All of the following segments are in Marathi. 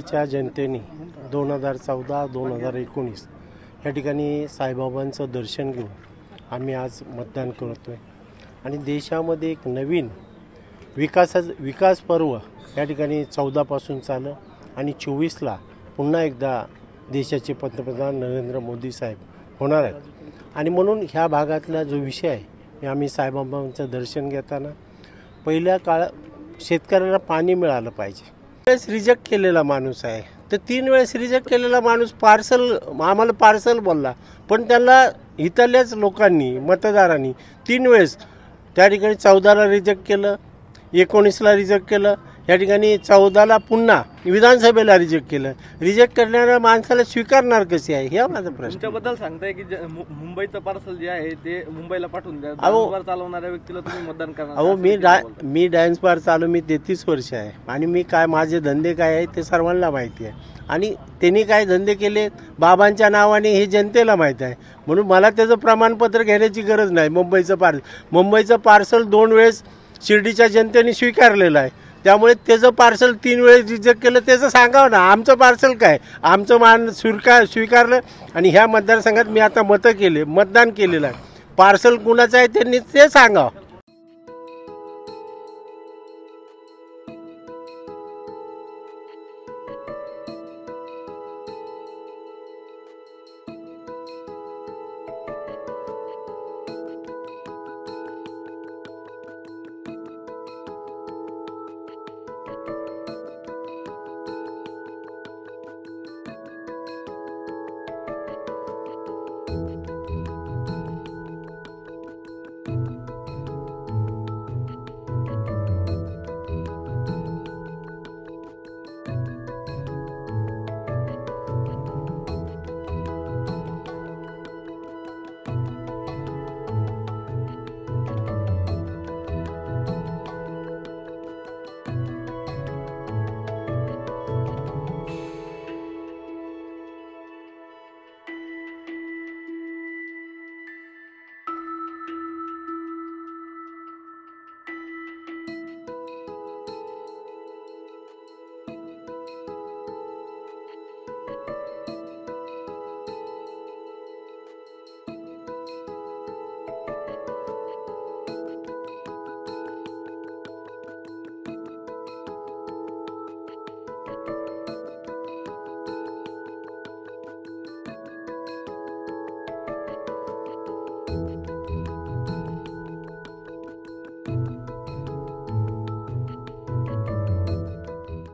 शिर्डीच्या जनतेने 2014-2019 या ठिकाणी साईबाबांचं दर्शन घेऊन आम्ही आज मतदान करतो आहे आणि देशामध्ये एक नवीन विकास पर्व या ठिकाणी 14 पासून चाललं आणि 24ला पुन्हा एकदा देशाचे पंतप्रधान नरेंद्र मोदी साहेब होणार आहेत आणि म्हणून ह्या भागातला जो विषय आहे आम्ही साईबाबांचं दर्शन घेताना पहिल्या काळात शेतकऱ्यांना पाणी मिळालं पाहिजे. वेळेस रिजेक्ट केलेला माणूस आहे तर 3 वेळेस रिजेक्ट केलेला माणूस आम्हाला पार्सल बोलला, पण त्यांना इथल्याच लोकांनी मतदारांनी 3 वेळेस त्या ठिकाणी 14ला रिजेक्ट केलं, 19ला रिजेक्ट केलं, या ठिकाणी 14ला पुन्हा विधानसभेला रिजेक्ट केलं. रिजेक्ट करणाऱ्या माणसाला स्वीकारणार कसे आहे हा माझा प्रश्न. तुमच्याबद्दल सांगताय की मुंबईचं पार्सल जे आहे ते मुंबईला पाठवून द्या. डान्स बार चालवणाऱ्या व्यक्तीला तुम्ही मतदान करणार. अहो मी डान्स बार चालू मी 33 वर्ष आहे आणि मी काय माझे धंदे काय आहेत ते सर्वांना माहिती आहे आणि त्यांनी काय धंदे केले बाबांच्या नावाने हे जनतेला माहीत आहे. म्हणून मला त्याचं प्रमाणपत्र घेण्याची गरज नाही. मुंबईचं पार्सल 2 वेळेस शिर्डीच्या जनतेने स्वीकारलेलं आहे, त्यामुळे त्याचं पार्सल 3 वेळेस रिजेक्ट केलं त्याचं सांगावं ना. आमचं पार्सल काय, आमचं मान स्वीकारलं आणि ह्या मतदारसंघात मी आता मतदान केलेलं आहे. पार्सल कुणाचं आहे त्यांनी ते सांगावं.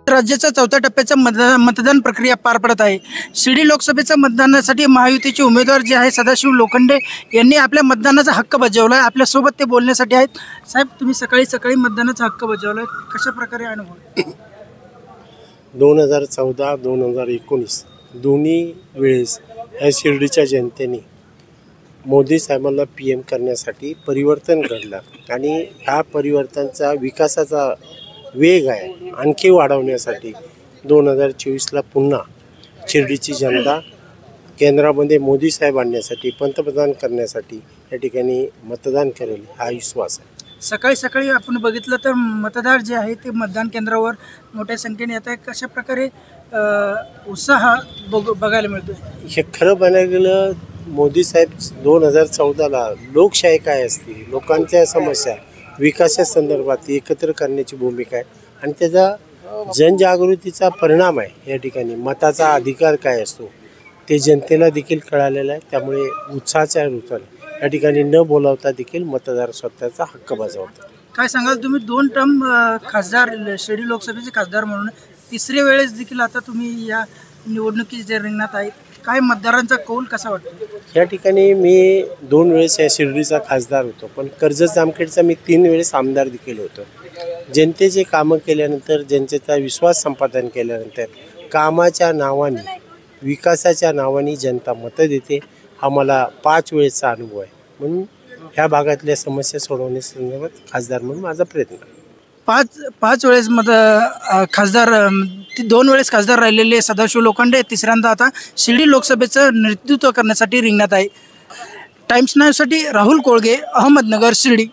राज्याच्या 4थ्या टप्प्याच्या मतदान प्रक्रिया पार पडत आहे. शिर्डी लोकसभेच्या मतदानासाठी महायुतीचे उमेदवार जे आहे सदाशिव लोखंडे यांनी आपल्या मतदानाचा हक्क बजावला आहे. आपल्यासोबत ते बोलण्यासाठी आहेत. साहेब, तुम्ही सकाळी मतदानाचा हक्क बजावला आहे, कशा प्रकारे अनुभव? 2014-2019 दोन्ही वेळेस या शिर्डीच्या जनतेने मोदी साहेबांना PM करण्यासाठी परिवर्तन घडलं आणि ह्या परिवर्तनाचा विकासाचा वेग आहे आणखी वाढवण्यासाठी 2024ला पुन्हा शिर्डीची जनता केंद्रामध्ये मोदी साहेब आणण्यासाठी पंतप्रधान करण्यासाठी या ठिकाणी मतदान करेल हा विश्वास आहे. सकाळी आपण बघितलं तर मतदार जे आहे ते मतदान केंद्रावर मोठ्या संख्येने येत आहे. कशा प्रकारे उत्साह बघायला मिळतो? हे खरं बघायला गेलं मोदी साहेब 2014ला लोकशाही काय असते, लोकांच्या समस्या विकासा संदर्भात एकत्र करण्याची भूमिका आहे आणि त्याचा जनजागृतीचा परिणाम आहे. या ठिकाणी मताचा अधिकार काय असतो ते जनतेला देखील कळालेलं आहे. त्यामुळे उत्साहाच्या रूपाने या ठिकाणी न बोलावता देखील मतदार स्वतःचा हक्क बजावतात. काय सांगाल तुम्ही? 2 टर्म खासदार, शिर्डी लोकसभेचे खासदार म्हणून 3ऱ्या वेळेस देखील आता तुम्ही या निवडणुकीच्या रिंगणात आहेत. काय मतदारांचा कौल कसा वाटतो? या ठिकाणी मी 2 वेळेस या शिर्डीचा खासदार होतो, पण कर्जत जामखेडचा मी 3 वेळेस आमदार देखील होतो. जनतेचे कामं केल्यानंतर, जनतेचा विश्वास संपादन केल्यानंतर कामाच्या नावाने, विकासाच्या नावाने जनता मतं देते. हा मला 5 वेळेचा अनुभव आहे. म्हणून ह्या भागातल्या समस्या सोडवण्यासंदर्भात खासदार म्हणून माझा प्रयत्न. 5 वेळेस खासदार, 2 वेळेस खासदार राहिलेले सदाशिव लोखंडे 3ऱ्यांदा आता शिर्डी लोकसभेचं नेतृत्व करण्यासाठी रिंगणात आहे. टाइम्स नाऊसाठी राहुल कोळगे, अहमदनगर, शिर्डी.